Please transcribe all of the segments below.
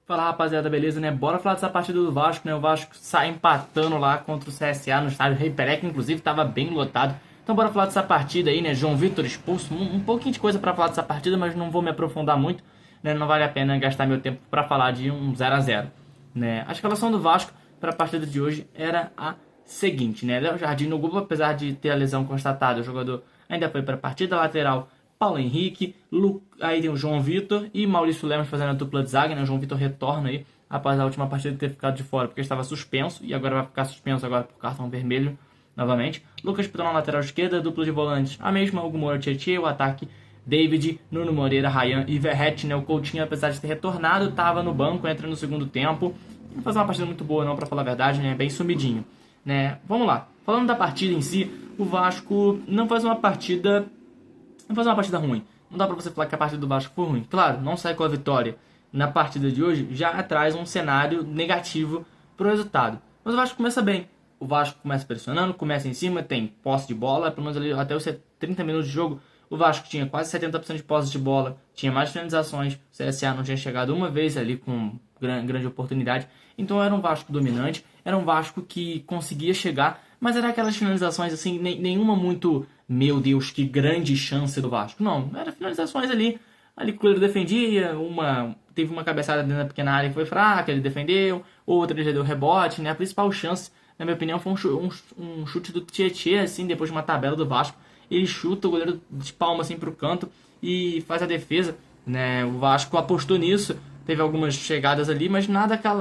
Fala rapaziada, beleza, né? Bora falar dessa partida do Vasco, né? O Vasco sai empatando lá contra o CSA no estádio Rei Pelé, que inclusive tava bem lotado. Então bora falar dessa partida aí, né? João Vitor expulso, um pouquinho de coisa pra falar dessa partida, mas não vou me aprofundar muito, né? Não vale a pena gastar meu tempo pra falar de um 0 a 0, né? A escalação do Vasco para a partida de hoje era a seguinte, né? Léo Jardim no gol, apesar de ter a lesão constatada, o jogador ainda foi para a partida. Lateral, Paulo Henrique, aí tem o João Vitor e Maurício Lemos fazendo a dupla de zaga, né? O João Vitor retorna aí após a última partida ter ficado de fora porque estava suspenso e agora vai ficar suspenso agora por cartão vermelho novamente. Lucas Piton na lateral esquerda, dupla de volantes a mesma, Hugo Moura, Tietchan, o ataque David, Nuno Moreira, Ryan e Verratti, né? O Coutinho, apesar de ter retornado, estava no banco, entra no segundo tempo. Não faz uma partida muito boa não, para falar a verdade, né? Bem sumidinho, né? Vamos lá. Falando da partida em si, o Vasco não faz uma partida ruim. Não dá pra você falar que a partida do Vasco foi ruim. Claro, não sai com a vitória na partida de hoje, já traz um cenário negativo pro resultado. Mas o Vasco começa bem. O Vasco começa pressionando, começa em cima, tem posse de bola, pelo menos ali até os 30 minutos de jogo. O Vasco tinha quase 70% de posse de bola, tinha mais finalizações. O CSA não tinha chegado uma vez ali com grande oportunidade. Então era um Vasco dominante, era um Vasco que conseguia chegar, mas era aquelas finalizações assim, nenhuma muito, meu Deus, que grande chance do Vasco. Não, era finalizações ali que o goleiro defendia, teve uma cabeçada dentro da pequena área que foi fraca, ele defendeu, outra ele já deu rebote, né? A principal chance, na minha opinião, foi um chute do Tietchan, assim, depois de uma tabela do Vasco. Ele chuta, o goleiro de palma assim pro canto e faz a defesa, né? O Vasco apostou nisso, teve algumas chegadas ali, mas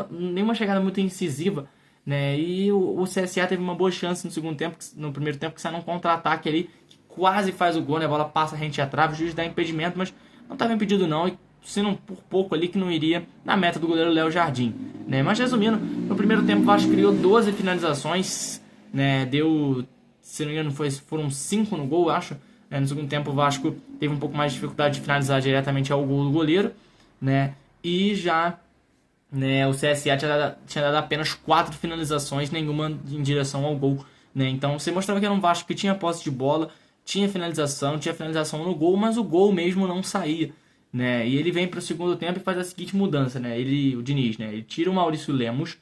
nenhuma chegada muito incisiva, né? E o CSA teve uma boa chance no segundo tempo, no primeiro tempo, que saiu num contra-ataque ali, que quase faz o gol, né? A bola passa rente à trave, o juiz dá impedimento, mas não estava impedido não, e sendo por pouco ali que não iria na meta do goleiro Léo Jardim, né? Mas resumindo, no primeiro tempo o Vasco criou 12 finalizações, né? Deu, se não me engano, foram 5 no gol, acho. No segundo tempo o Vasco teve um pouco mais de dificuldade de finalizar diretamente ao gol do goleiro, né? E já, né, o CSA tinha dado apenas 4 finalizações, nenhuma em direção ao gol, né? Então você mostrava que era um Vasco que tinha posse de bola, tinha finalização no gol, mas o gol mesmo não saía, né? E ele vem para o segundo tempo e faz a seguinte mudança, né? O Diniz, né? Ele tira o Maurício Lemos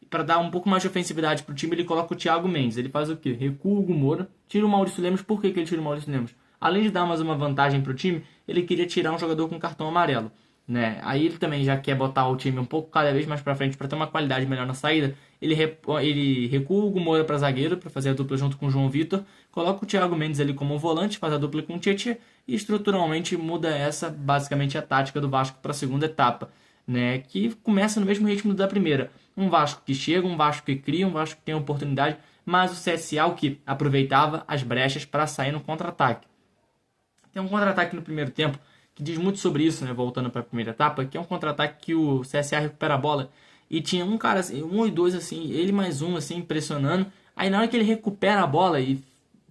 para dar um pouco mais de ofensividade pro time. Ele coloca o Thiago Mendes. Ele faz o quê? Recua o Hugo Moura, tira o Maurício Lemos. Por que ele tira o Maurício Lemos? Além de dar mais uma vantagem pro time, ele queria tirar um jogador com cartão amarelo, né? Aí ele também já quer botar o time um pouco cada vez mais para frente para ter uma qualidade melhor na saída. Ele recua o Hugo Moura para zagueiro para fazer a dupla junto com o João Vitor, coloca o Thiago Mendes ali como volante, faz a dupla com o Tietchan e estruturalmente muda basicamente a tática do Vasco para a segunda etapa, né? Que começa no mesmo ritmo da primeira. Um Vasco que chega, um Vasco que cria, um Vasco que tem oportunidade, mas o CSA o que aproveitava as brechas para sair no contra-ataque. Tem um contra-ataque no primeiro tempo que diz muito sobre isso, né? Voltando para a primeira etapa, que é um contra-ataque que o CSA recupera a bola e tinha um cara assim, um e dois assim, ele mais um assim, pressionando. Aí na hora que ele recupera a bola e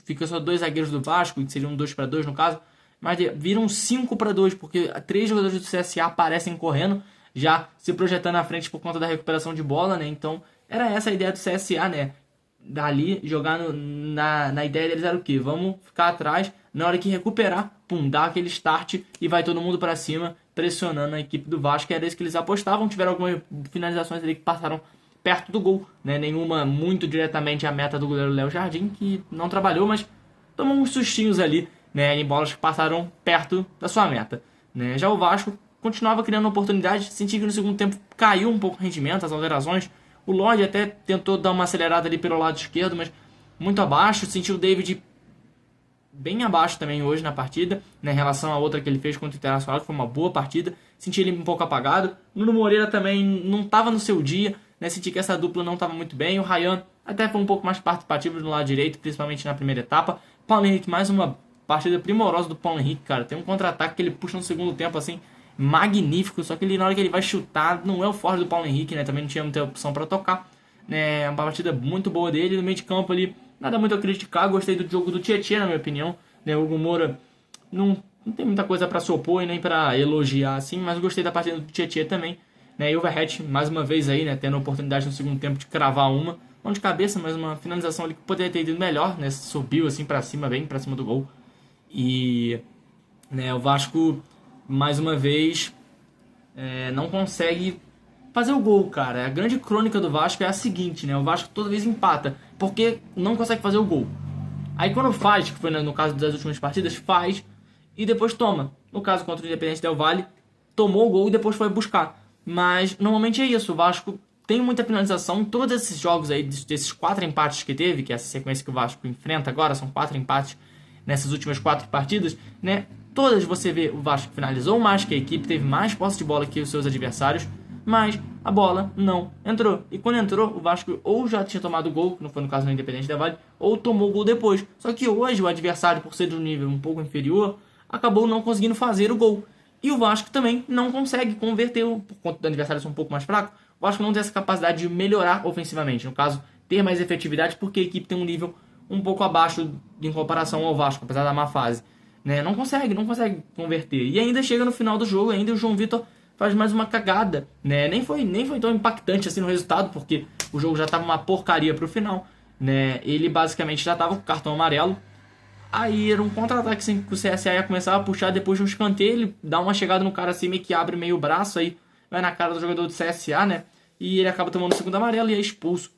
fica só 2 zagueiros do Vasco, que seriam 2-2 no caso, mas viram 5-2, porque 3 jogadores do CSA aparecem correndo, já se projetando à frente por conta da recuperação de bola, né? Então era essa a ideia do CSA, né? Dali, jogar na ideia deles era o quê? Vamos ficar atrás, na hora que recuperar, pum, dá aquele start e vai todo mundo para cima, pressionando a equipe do Vasco. Era isso que eles apostavam. Tiveram algumas finalizações ali que passaram perto do gol, né? Nenhuma muito diretamente à meta do goleiro Léo Jardim, que não trabalhou, mas tomou uns sustinhos ali, né? Em bolas que passaram perto da sua meta, né? Já o Vasco continuava criando oportunidades, senti que no segundo tempo caiu um pouco o rendimento, as alterações. O Lodge até tentou dar uma acelerada ali pelo lado esquerdo, mas muito abaixo. Senti o David bem abaixo também hoje na partida, né, em relação à outra que ele fez contra o Internacional, que foi uma boa partida. Senti ele um pouco apagado. Nuno Moreira também não estava no seu dia, né, senti que essa dupla não estava muito bem. O Ryan até foi um pouco mais participativo no lado direito, principalmente na primeira etapa. Paulo Henrique, mais uma partida primorosa do Paulo Henrique, cara. Tem um contra-ataque que ele puxa no segundo tempo, assim, magnífico, só que ele, na hora que ele vai chutar, não é o forte do Paulo Henrique, né? Também não tinha muita opção para tocar, né? É uma partida muito boa dele. No meio de campo ali, nada muito a criticar. Gostei do jogo do Tietchan, na minha opinião, né? O Hugo Moura não tem muita coisa para se opor e nem para elogiar, assim, mas gostei da partida do Tietchan também, né? E o Verratti, mais uma vez aí, né? Tendo a oportunidade no segundo tempo de cravar não de cabeça, mas uma finalização ali que poderia ter ido melhor, né? Subiu assim para cima, bem para cima do gol. E, né, o Vasco mais uma vez não consegue fazer o gol, cara. A grande crônica do Vasco é a seguinte, né? O Vasco toda vez empata, porque não consegue fazer o gol. Aí quando faz, que foi no caso das últimas partidas, faz e depois toma. No caso contra o Independente Del Valle, tomou o gol e depois foi buscar. Mas normalmente é isso, o Vasco tem muita finalização. Todos esses jogos aí, desses 4 empates que teve, que é essa sequência que o Vasco enfrenta agora, são 4 empates nessas últimas 4 partidas, né? Todas você vê o Vasco finalizou mais que a equipe, teve mais posse de bola que os seus adversários, mas a bola não entrou. E quando entrou, o Vasco ou já tinha tomado o gol, que não foi no caso do Independente Del Valle, ou tomou o gol depois. Só que hoje o adversário, por ser de um nível um pouco inferior, acabou não conseguindo fazer o gol. E o Vasco também não consegue converter, por conta do adversário ser um pouco mais fraco, o Vasco não tem essa capacidade de melhorar ofensivamente. No caso, ter mais efetividade, porque a equipe tem um nível um pouco abaixo em comparação ao Vasco, apesar da má fase. Né? Não consegue converter. E ainda chega no final do jogo, ainda o João Vitor faz mais uma cagada. Né? Nem foi tão impactante assim no resultado, porque o jogo já estava uma porcaria pro final. Né? Ele basicamente já estava com o cartão amarelo. Aí era um contra-ataque assim, que o CSA ia começar a puxar depois de um escanteio. Ele dá uma chegada no cara assim, meio que abre meio o braço, aí vai na cara do jogador do CSA, né? E ele acaba tomando o segundo amarelo e é expulso.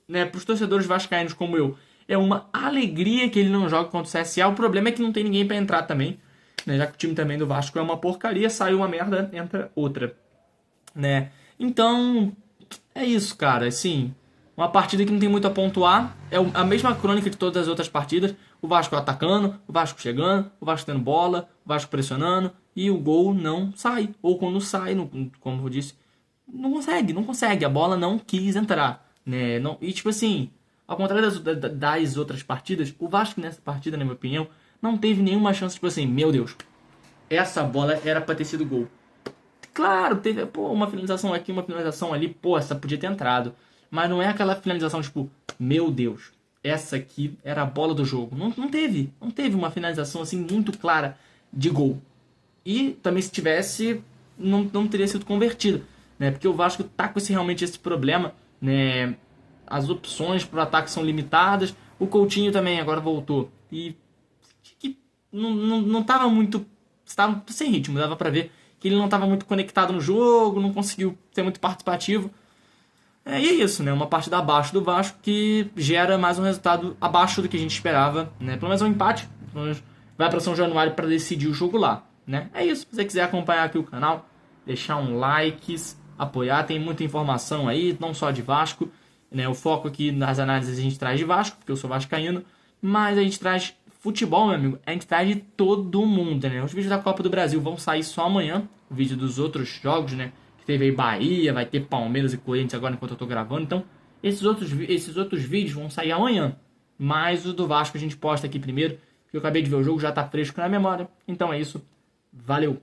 Né? Para os torcedores vascaínos como eu, é uma alegria que ele não joga contra o CSA. O problema é que não tem ninguém para entrar também. Né? Já que o time também do Vasco é uma porcaria, sai uma merda, entra outra. Né? Então, é isso, cara. Assim, uma partida que não tem muito a pontuar. É a mesma crônica de todas as outras partidas. O Vasco atacando, o Vasco chegando, o Vasco tendo bola, o Vasco pressionando. E o gol não sai. Ou quando sai, como eu disse, não consegue. A bola não quis entrar. Né? Não, e tipo assim, ao contrário das outras partidas, o Vasco nessa partida, na minha opinião, não teve nenhuma chance, tipo assim, meu Deus, essa bola era pra ter sido gol. Claro, teve uma finalização aqui, uma finalização ali, essa podia ter entrado. Mas não é aquela finalização, tipo, meu Deus, essa aqui era a bola do jogo. Não teve uma finalização assim muito clara de gol. E também se tivesse, não teria sido convertido, né? Porque o Vasco tá com realmente esse problema, né? As opções para o ataque são limitadas. O Coutinho também agora voltou. E que não tava muito... Estava sem ritmo, dava para ver que ele não estava muito conectado no jogo, não conseguiu ser muito participativo. E é isso, né? Uma partida abaixo do Vasco que gera mais um resultado abaixo do que a gente esperava, né? Pelo menos um empate. Pelo menos vai para São Januário para decidir o jogo lá, né? É isso. Se você quiser acompanhar aqui o canal, deixar um like, apoiar, tem muita informação aí, não só de Vasco, né? O foco aqui nas análises a gente traz de Vasco, porque eu sou vascaíno, mas a gente traz futebol, meu amigo, a gente traz de todo mundo, né? Os vídeos da Copa do Brasil vão sair só amanhã, o vídeo dos outros jogos, né? Que teve aí Bahia, vai ter Palmeiras e Corinthians agora enquanto eu tô gravando, então esses outros vídeos vão sair amanhã, mas o do Vasco a gente posta aqui primeiro, porque eu acabei de ver o jogo, já tá fresco na memória, então é isso, valeu!